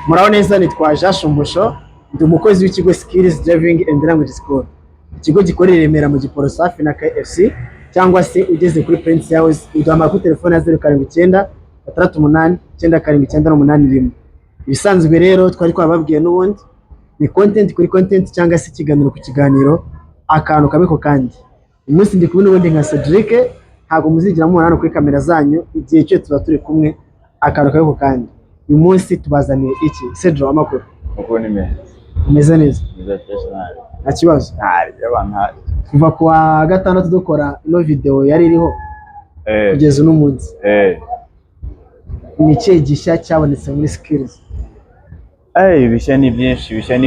Muraho neza, nitwa Jean Shumbusho, ndi umukozi w'ikigo Skills Driving and Language School. Ikigo gikorera i Remera mu Giporoso hafi na KFC, cyangwa se ugeze kuri Prince House uduhamagara kuri telefone ya 079 68 97981. Ibisanzwe rero twari twababwiye n'ubundi ni content kuri content cyangwa se ikiganiro ku kiganiro, akantu kabiko kandi. Umunsi ndi kumwe n'ubundi nka Cedric, ntabwo muzigira mubona hano kuri kamera zanyu, igihe cyo tuba turi kumwe, akantu kabiko kandi. Uyu munsi tubazaniye iki? Cedro, amakuru? Uko ni meza. Umeze neza? Meza cyane. Nta kibazo? Ntari. Kuva kuwa gatandatu dukora ino video yari iriho kugeza uno munsi. Ni ikihe gishya cyabonetse muri Skills? Ibishya ni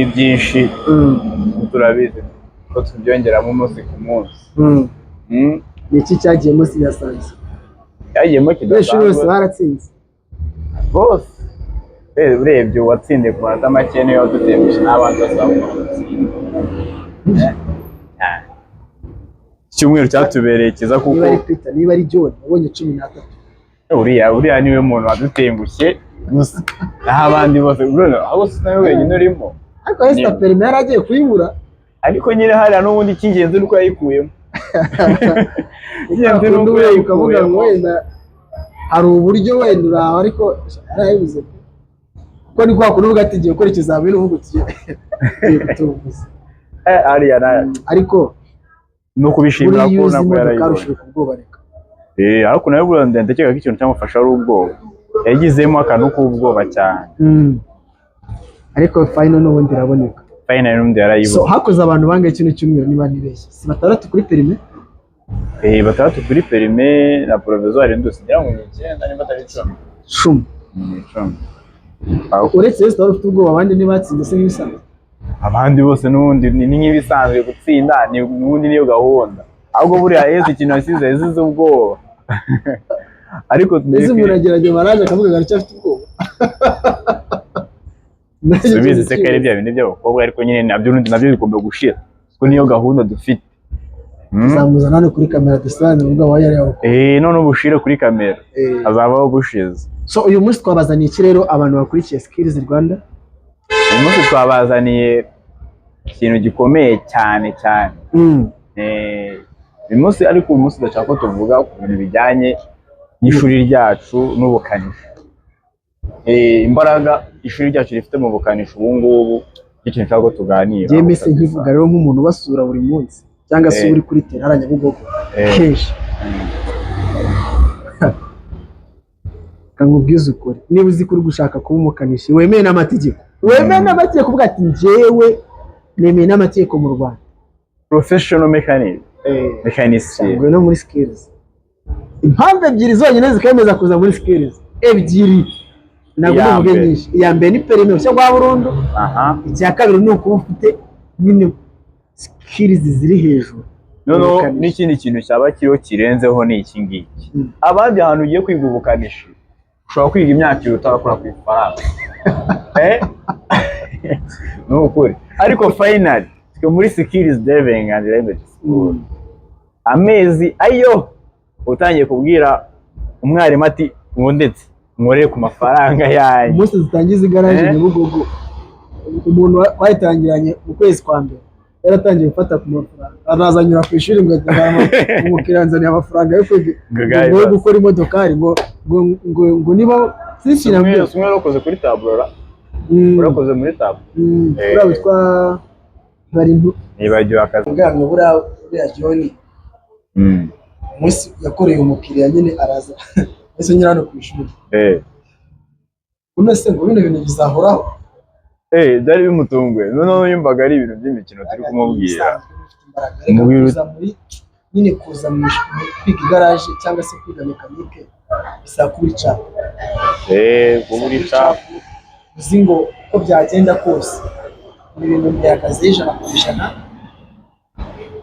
byinshi. Turabizi ko tubyongeramo umunsi ku munsi. Ni iki cyagiye munsi yasanze? Yagiyemo kidasanzwe. Bose baratsinze. Bose. Urebye watsindiye ku manota make niyo dutembesha n'abandi basaba. Icyumweru cyatubereye kiza kuko niba ari Peter, niba ari John wabonye 13. Uriya niwe muntu wadutengushye gusa naho abandi bose aho sinawe wenyine urimo. Ariko Esther Perime yaragiye kuyibura, ariko nyine hariya n'ubundi cy'ingenzi nuko yayikuyemo. Ingenzi nuko ukavuga ngo wenda hari uburyo wenda uraho, ariko arayibuze ko ni kwa kuruvuga ati giye gukora ikizamini uvuga uti tuvuze hariya nayo, ariko no kubishimira ko nako yarayibonye kubwoba reka. Ariko nayo buranda ndakeka ko ikintu cyamufasha ari ubwoba, yagizemo akantu k'ubwoba cyane. Ariko final n'ubundi iraboneka. Final n'ubundi yarayibonye. So hakoze abantu bangaye kino cyumweru niba nibeshye, si 6 kuri Perime? 6 kuri Perime na provisoire ndose ngira ngo ni 9 niba atari 10. 10. Uretse Esther ufite ubwoba, abandi ntibatsinze se nk'ibisanzwe? Abandi bose n'ubundi ni nk'ibisanzwe, gutsinda ni n'ubundi niyo gahunda. Ahubwo buriya ikintu yasize ubwoba. Ariko ese muragerageza baraje akavuga ngo aracyafite ubwoba. Subize se kare bya bindi by'abakobwa, ariko nyine nabyo bigomba gushira kuko niyo gahunda dufite. Zamuzana hano kuri kamera dusane ubwo aho yari yaho. None ubushire kuri kamera azabaho gushize. So uyu munsi twabazaniye iki rero abantu bakurikiye Skills Rwanda? Uyu munsi twabazaniye ikintu gikomeye cyane. Uyu munsi ariko uyu munsi ndashaka ko tuvuga ku bintu bijyanye n'ishuri ryacu n'ubukanishi. Imbaraga ishuri ryacu rifite mu bukanishi ubu ngubu, ikintu nshaka ko tuganira. Jemese nkivuga rero nk'umuntu basura buri munsi cyangwa se uri kuri terra Nyabugogo kenshi. Kangubwiza ukuri, niba uzi kuri gushaka kuba umukanishi wemeye n'amategeko, kuvuga ati njyewe nemeye n'amategeko mu Rwanda, professional mechanic, ngo no muri Skills. Impamvu ebyiri zonyine zikemeza kuza muri Skills, ebyiri nabwo mvuge nyinshi. Iya mbere ni Perime cyo gwa burundu, icya kabiri ni uko ufite nyine Skills ziri hejuru. N'ikindi kintu cyaba kiriho kirenzeho ni iki ngiki. Abandi ahantu ugiye kwiga ubukanishi ushobora kwiga imyaka utakora ku ifaranga. N'ukuri. Ariko final muri Skills Driving and Language School, amezi ayo utangiye kubwira umwarimu ati ndetse nkoreye ku mafaranga yanyu. Umunsi zitangiza igaraje Nyabugogo, umuntu wayitangiranye mu kwezi kwa mbere yaratangiye gufata ku mafaranga, arazanyura ku ishuri ngo umukiranzaniye amafaranga yo kwiga gukora imodokari, ngo niba sinshira umwe wakoze kuri tableau, urakoze muri tableau, ura witwa Barintu nibagiwe akazi bwango buriya John. Umunsi yakoreye umukiriya nyine araza ese nyirano ku ishuri. Unase ngo bino bintu bizahoraho. Byari bimutunguye. None yumvaga ari ibintu by'imikino turi kumubwira. Nyine kuza mu kwiga igaraje cyangwa se kwiga mekanike bisa kurica. Kuburica. Uzi ngo uko byagenda kose ibintu byakaze ijana ku ijana,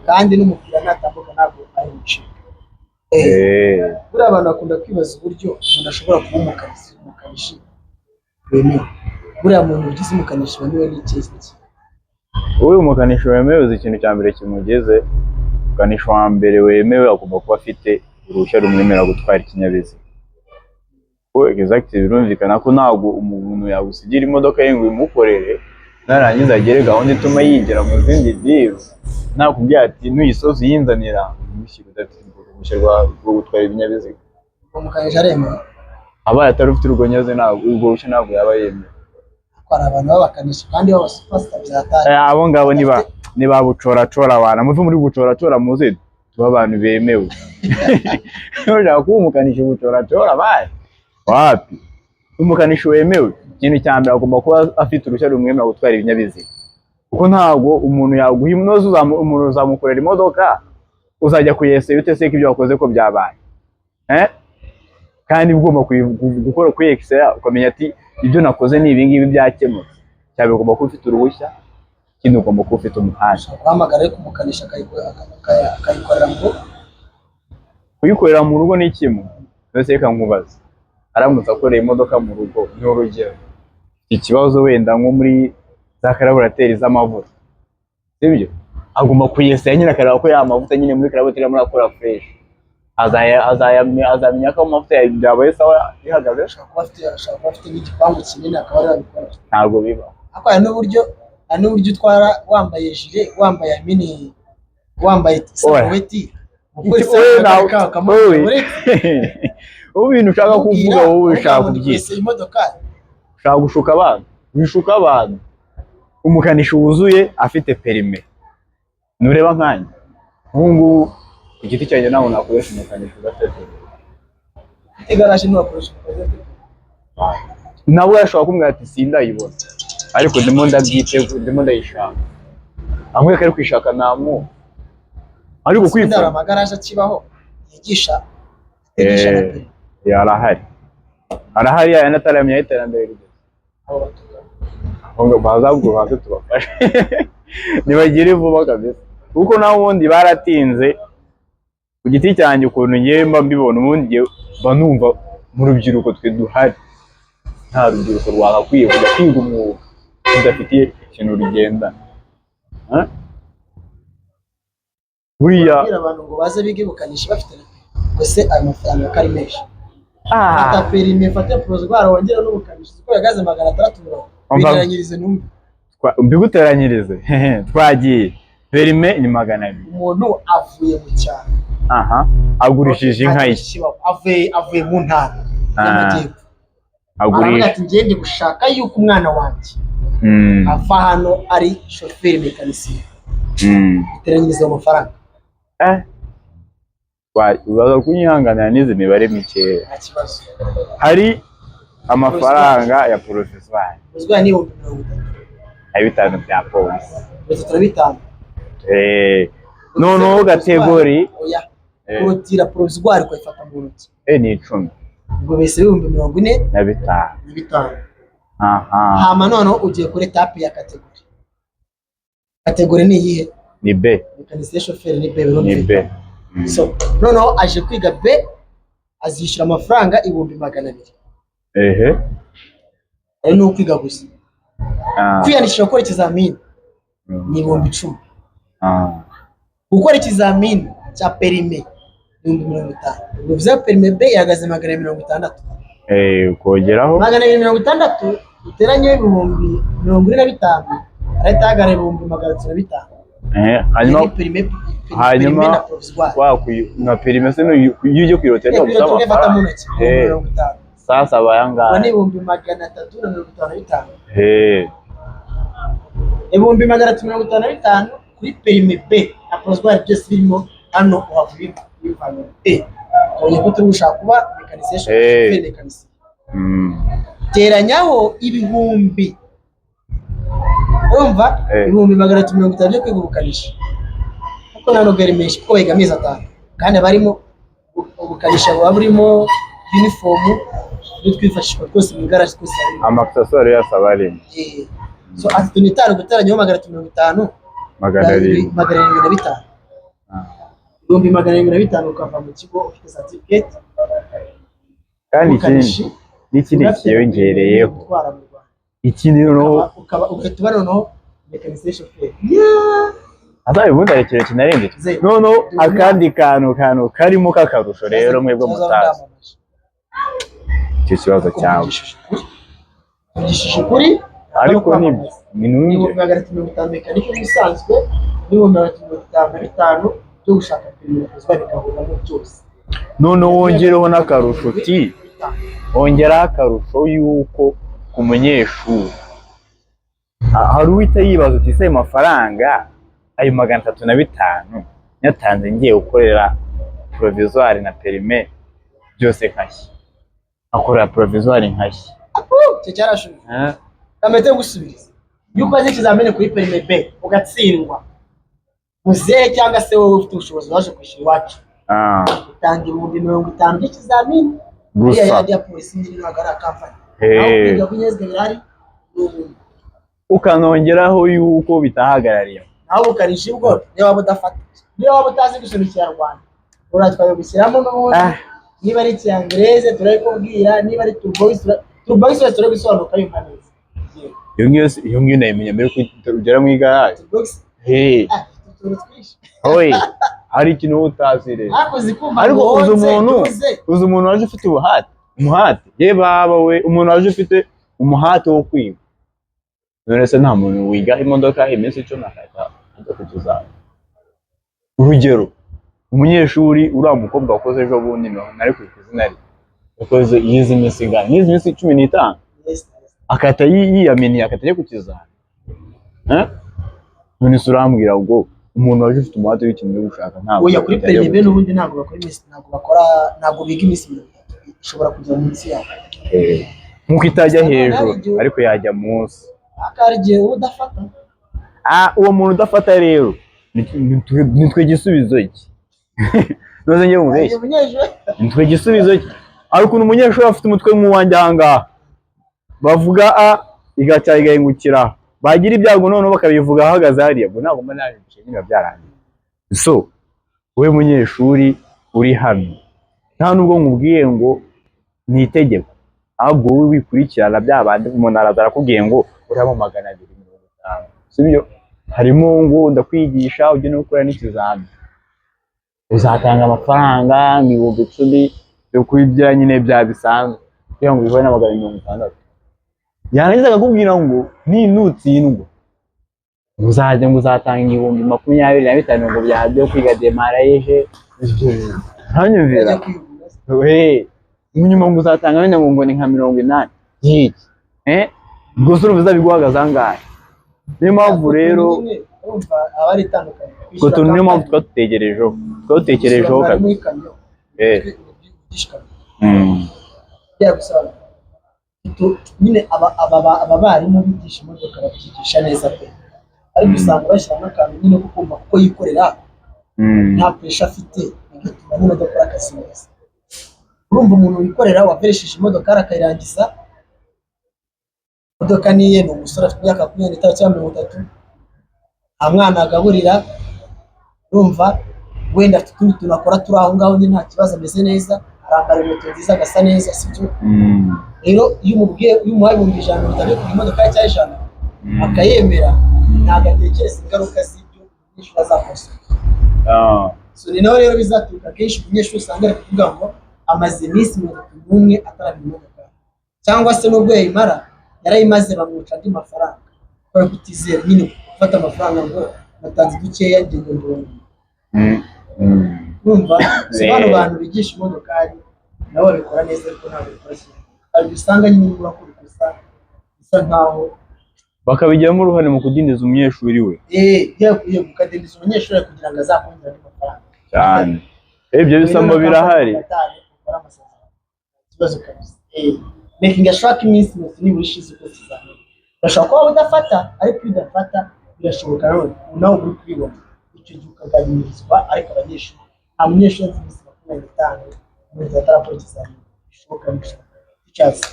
kandi n'umukiriya natambuka ntabwo ari muci. Buriya abantu bakunda kwibaza uburyo umuntu ashobora kuba umukanishi wemewe. Buriya muntu ugize umukanishi wemewe ni ikihe? Wowe umukanishi wemewe uzi ikintu cya mbere kimugeze. Umukanishi wa mbere wemewe agomba kuba afite uruhushya rumwemerera gutwara ikinyabiziga. exactly birumvikana ko ntabwo umuntu yagusigira imodoka ye ngo imukorere narangiza agere gahunda ituma yigira mu zindi deals nakubwira ati nuyisozi yinzanira umushyira udatinda uruhushya rwo gutwara ibinyabiziga umukanisha aremera abaye atari ufite urwo nyaze ntabwo urwo ruhushya ntabwo yaba yemewe hari abantu babakanisha kandi baba superstar byatanye abo ngabo niba bucoracora abantu muve muri bucoracora muze tuba abantu bemewe ushaka kuba umukanishi bucoracora baye wapi umukanishi wemewe ikintu cya mbere agomba kuba afite uruhushya rumwemerera gutwara ibinyabiziga kuko ntabwo umuntu yaguha inoze umuntu uzamukorera imodoka uzajya kuyesera utese ko ibyo wakoze ko byabaye kandi ugomba gukora kuri excel ukamenya ati ibyo nakoze ni ibi ngibi byakemutse cyane ugomba kuba ufite uruhushya ikindi ugomba kuba ufite umuhanda guhamagara ariko umukanisha akayikorera mu rugo kuyikorera mu rugo ni kimwe mbese reka nkubaze aramutse akoreye imodoka mu rugo ni urugero ikibazo wenda nko muri za karaburateri z'amavuta sibyo agomba kuyesera nyine akareba ko ya mavuta nyine muri karaburateri muri akora fresh azamenya ko amavuta yabaye sawa ihagaze ashaka kuba afite n'igipangu kinini akaba yabikora ntabwo biba ariko hari n'uburyo utwara wambaye jire wambaye mini wambaye sarubeti ubu bintu ushaka kuvuga wowe ushaka kubyita ushaka gushuka abantu wishuka abantu umukanishi wuzuye afite perime nureba nkanjye ubu ngubu ku giti cyanjye nawe nakoresha umukanishi udatete igaraje ntiwakoresha umukanishi nabwo yashobora kumbwira ati sindayibona ariko ndimo ndabyiteguye ndimo ndayishaka amwe kari kwishaka namu ariko kwifata amagaraje akibaho yigisha arahari ya nataramye y'iterambere rigeze ahubwo bazabwo baze tubafashe nibagire vuba kabisa kuko naho ubundi baratinze ku giti cyanjye ukuntu ngiye mba mbibona ubundi mba numva mu rubyiruko twe duhari nta rubyiruko rwagakwiye kujya kwiga umwuga udafitiye ikintu rugendana buriya abantu ngo baze bige bukanishi bafite gusa ayo mafaranga kari menshi fata perime fata prozwara wongera n'ubukanishi uko yagaze 600 biteranyirize numbi mbiguteranyirize twagiye perime ni 200 umuntu avuye mu cyaro agurishije inka ye avuye mu ntara y'amajyepfo agurisha ati ngende gushaka yuko umwana wanjye ava hano ari shoferi mekanisiye biteranyirize amafaranga ubaza kunyihanganira n'izi mibare mikeya hari amafaranga ya porofeswari ni 50 bya polisi 35 noneho gategori kurutira porofeswari kwifata mu ntoki ni 10 ubwo bese 45 hama noneho ugiye kuri etape ya kategori ni iyihe ni B mekanisiye shoferi ni B so noneho aje kwiga B azishyura amafaranga 200,000 ari no kwiga gusa kwiyandikisha gukora ikizamini ni 10,000 gukora ikizamini cya perime 50,000 ubwo bya perime B yagaze 260 ukongeraho 260 uteranye 45,000 arahita hagara 305 hanyuma na perime se iyo ujye kwirotera no gusaba amafaranga sasa bayangana ni 355 355 kuri perime B na proswari byose birimo hano uhavuye bivanye oya ko turushaka kuba mekanisiye shoferi mekanisiye teranyaho ibihumbi umva 350 byo kwiga ubukanishi kuko nano gari menshi ko biga amezi 5 kandi barimo ubukanishi buba burimo uniform twifashishwa twose mu garage twose amaccessoires yasaba ari so ati tunitaro guteranyaho 350 705 705 ukava mu kigo ufite certificate kandi n'ikindi kiyongereyeho ikindi noneho ukaba ugahita noneho mekanisiye shoferi azaye ubundi ari ikintu kinarenze noneho akandi kantu karimo k'akarusho rero mwebwe mutazi icyo kibazo cyawe. Tugishije ukuri Ariko ni ibihumbi magana atatu mirongo itanu mekanike bisanzwe n'ibihumbi magana atatu mirongo itanu na bitanu byo gushaka perime bikahuramo byose. none wongereho n'akarusho ti wongeraho akarusho yuko ku munyeshuri hari uhita yibaza uti se mafaranga ayo 305 nyatanze ngiye gukorera provisoire na perime byose nkashya akorera provisoire nkashya cyo cyarashuje kamete gusubiriza yuko azi ikizamene kuri perime B ugatsindwa muzehe cyangwa se wowe ufite ubushobozi waje kwishyura iwacu utanga ibihumbi 50 by'ikizamini gusa ya polisi nyine ntabwo ari akampani aho kwiga kunyezwe birari ukanongeraho yuko bitahagarariye naho ukarishi ubwo niba waba udafata niba waba utazi gusoma ikinyarwanda uratwaye gushyiramo n'ubundi niba ari icyongereza turabikubwira niba ari turbox turabisobanuka yumva neza iyo ngiyo nayimenya mbere ko ugera mu igaraje oye hari ikintu utazi rero ariko uzi umuntu waje ufite umuhate ye baba we umuntu waje ufite umuhate wo kwiga none se nta muntu wiga imodoka iminsi 10 akahita ajya kugeza urugero umunyeshuri uriya mukobwa wakoze ejo bundi nari ku izina rye yakoze yize iminsi ingana yize iminsi 15 akahita yiyaminiye akahita ajya kukizana none se urambwira ubwo umuntu waje ufite umuhate w'ikintu yo gushaka ntabwo oya kuri perime n'ubundi ntabwo bakora iminsi ntabwo biga iminsi 30 ishobora kujya munsi yawe nkuko itajya hejuru ariko yajya munsi akarigiye udafata uwo muntu udafata rero nitwe gisubizo iki noze ngiye mubeshya nitwe gisubizo iki ariko umunyeshuri afite umutwe nk'uwanjye ahangaha bavuga igacya igahingukira bagira ibyago noneho bakabivuga ahagaze hariya ngo ntabwo mba naje nyine byarangiye so wowe munyeshuri uri hano nta nubwo nkubwiye ngo ni itegeko ahubwo wowe wikurikirana byabandi umuntu araza arakubwiye ngo uramo 250 sibyo harimo ngo ndakwigisha ujye no gukora n'ikizami uzatanga amafaranga 10,000 yo kwibya nyine bya bisanzwe kugira ngo bibone 600 yarangiza akakubwira ngo ninutsindwa uzajya ngo uzatanga 25,000 ngo byabyo kwiga demarage hanyumvira munyuma ngo uzatanga wenda ngo ni nka 80 yiki gusa uruvuza biguhagaze angahe niyo mpamvu rero abari itandukanye ko niyo mpamvu twatekerejeho kabisa nyine aba barimu bigisha imodoka babyigisha neza pe ariko usanga bashyiramo akantu nyine ko kumva kuko yikorera nta pressure afite bigatuma nyine adakora akazi neza. Urumva umuntu wikorera waperesheje imodoka akayirangiza imodoka niye ni umusore afite imyaka 25 cyangwa 30 nta mwana agaburira urumva wenda afite utundi tuntu akora turi aho ngaho nyine nta kibazo ameze neza arambara inkweto nziza agasa neza sibyo rero iyo umuhaye 100 utajya ku imodoka ya cyajana akayemera ntabwo atekereza ingaruka z'ibyo umunyeshuri azakosa so ni nawe rero bizaturuka kenshi umunyeshuri usanga ari kuvuga ngo amaze iminsi 31 atarabona imodoka cyangwa se n'ubwo yayimara yarayimaze bamwica andi mafaranga kubera kutizera nyine gufata amafaranga ngo natanze dukeya ngende ndongo urumva bano bantu bigisha imodokari nabo babikora neza ariko ntabwo bikoze ari usanga nyine urakora gusa bisa nkaho bakabijyamo uruhare mu kudindiza umunyeshuri we yakwiye gukadindiza umunyeshuri kugira ngo azakongera andi mafaranga cyane ibyo bisamo birahari ikibazo kabisa making a track means nibura ishize uko kizamera urashobora kuba udafata ariko iyo udafata birashoboka none nawe uri kwibona icyo gihe ukaganirizwa ariko abanyeshuri nta munyeshuri azi iminsi 25 mu gihe atarakora ikizamini bishoboka icyatsi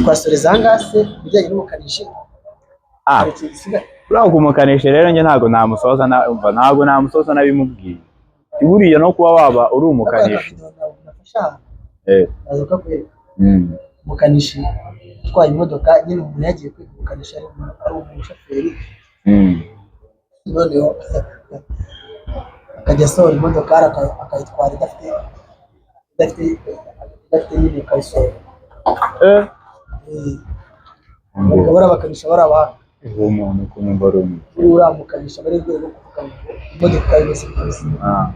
twasoreza ahangase ibijyanye n'ubukanishi uriya kumukanishi rero njye ntabwo namusoza nabimubwiye buriya no kuba waba uri umukanishi umukanishi utwaye imodoka nyine umuntu yagiye kwiga umukanishi ari umushoferi noneho akajya asohora imodoka akayitwara idafite idafite nyine kayisoro. ngo Bakabura bakanisha baraba uwo muntu ukuntu mbarumye uramukanisha bari rwego rwo kuvuga ngo imodoka imeze neza.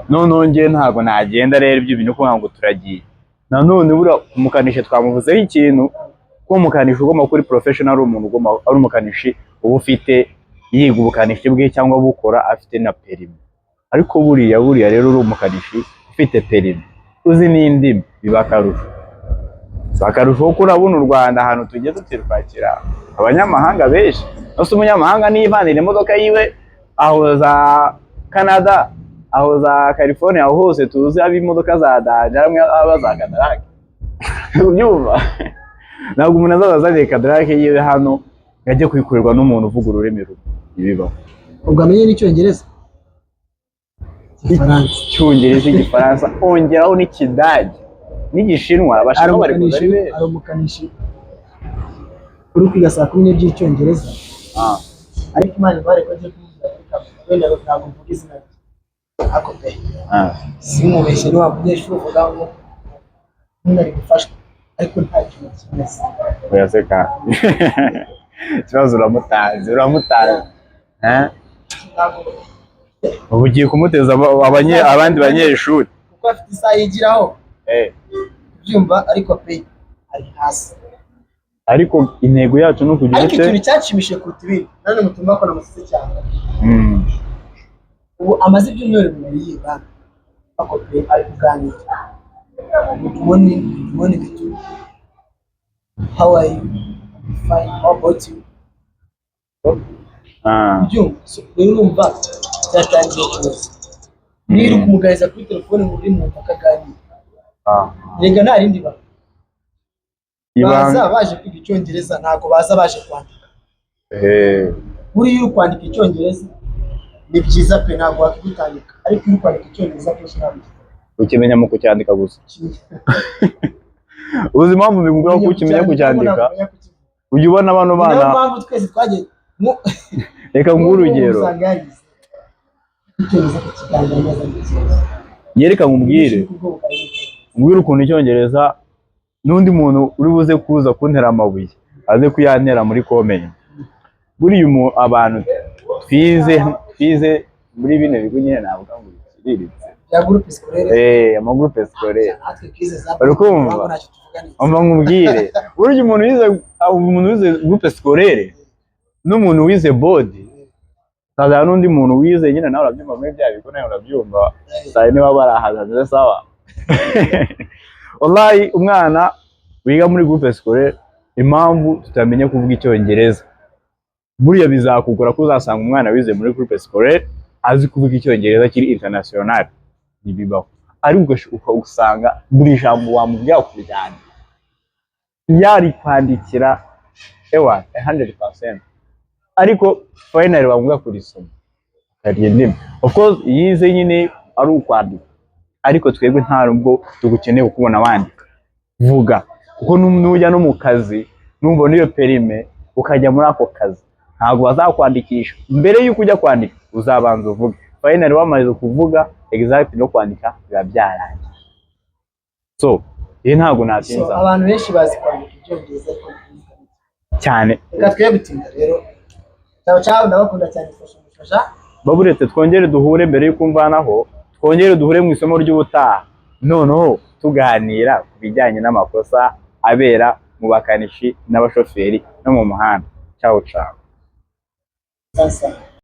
none njye ntabwo nagenda rero ibyo bintu kuvuga ngo turagiye nanone bura umukanishi twamuvuzeho ikintu ko umukanishi ugomba kuri professional ari umuntu ugomba ari umukanishi uba ufite yiga ubukanishi bwe cyangwa bukora afite na perimi ariko buriya rero uri umukanishi ufite perimi uzi n'indimi biba akarusho kuko urabona u Rwanda ahantu tugiye tutirwakira abanyamahanga benshi nose umunyamahanga niyivanira imodoka yiwe aho za Canada aho za California aho hose tuzi aba imodoka za Dodge hamwe aba za Cadillac ubyumva ntabwo umuntu azazanye Cadillac yiwe hano yajye kwikorerwa n'umuntu uvuga ururimi rumwe ibibaho ubwo amenye n'icyongereza Icyongereza Igifaransa ongeraho n'Ikidage n'Igishinwa abashinwa bari kuzari ari umukanishi uri kwiga saa 10 by'icyongereza ariko Imana ibare ko agiye kumubwira wenda ntabwo mvuga izina rye ako pe simubeshye niba umunyeshuri uvuga ngo ntari gufashwa ariko nta kintu kimeze uyaseka ikibazo uramutanze ubu ugiye kumuteza abandi banyeshuri kuko afite isaha yigiraho byumva ariko pe ari hasi ariko intego yacu ni ukugira ariko ikintu cyacimishije kuruta ibindi none mutuma ko namusise cyane ubu amaze ibyumweru 2 yiga ako pe ari kuganira morning to how are you fine how about you byumva rero urumva byatangiye kuza niba uri kumugariza kuri telefone muri mu akaganira rega nta rindi baza baje kwiga icyongereza ntabwo baza baje kwandika buriya uri kwandika icyongereza ni byiza pe ntabwo wakigutandika ariko uri kwandika icyongereza kenshi ntabwo ukimenya mu kucyandika gusa uzi impamvu bigura ko ukimenya kucyandika ujya ubona abantu bana niyo mpamvu twese twagiye reka nguhe urugero yereka nkubwire ukuntu icyongereza n'undi muntu uri buze kuza kuntera amabuye aze kuyantera muri komenti buriya abantu twize muri bino bigo nyine navuga ngo biciriritse amagroupe scolaire urikumva umva nkubwire buriya umuntu wize groupe scolaire n'umuntu wize bodi kazana n'undi muntu wize nyine nawe urabyumva muri bya bigo nawe urabyumva saa niba barahazaze sawa wallahi umwana wiga muri groupe scolaire impamvu tutamenya kuvuga icyongereza buriya bizakugora ko uzasanga umwana wize muri groupe scolaire azi kuvuga icyongereza kiri international nibibaho ariko usanga buri jambo wamubwira kujyana yari kwandikira 100% ariko finally bamubwira kuri somo kariye ndimi of course yize nyine ari ukwandika ariko twebwe nta nubwo tugukeneye kubona wandika vuga kuko nujya no mu kazi numva niyo perime ukajya muri ako kazi ntabwo bazakwandikisha mbere yuko ujya kwandika uzabanza uvuga finally wamaze kuvuga exact no kwandika biba byarangiye so ntabwo natinza abantu benshi bazi kwandika icyongereza cyane reka twe gutinda rero cyangwa ndabakunda cyane fasha baburetse twongere duhure mbere yuko mvanaho twongere duhure mu isomo ry'ubutaha noneho tuganira ku bijyanye n'amakosa abera mu bakanishi n'abashoferi no mu muhanda ciao ciao sasa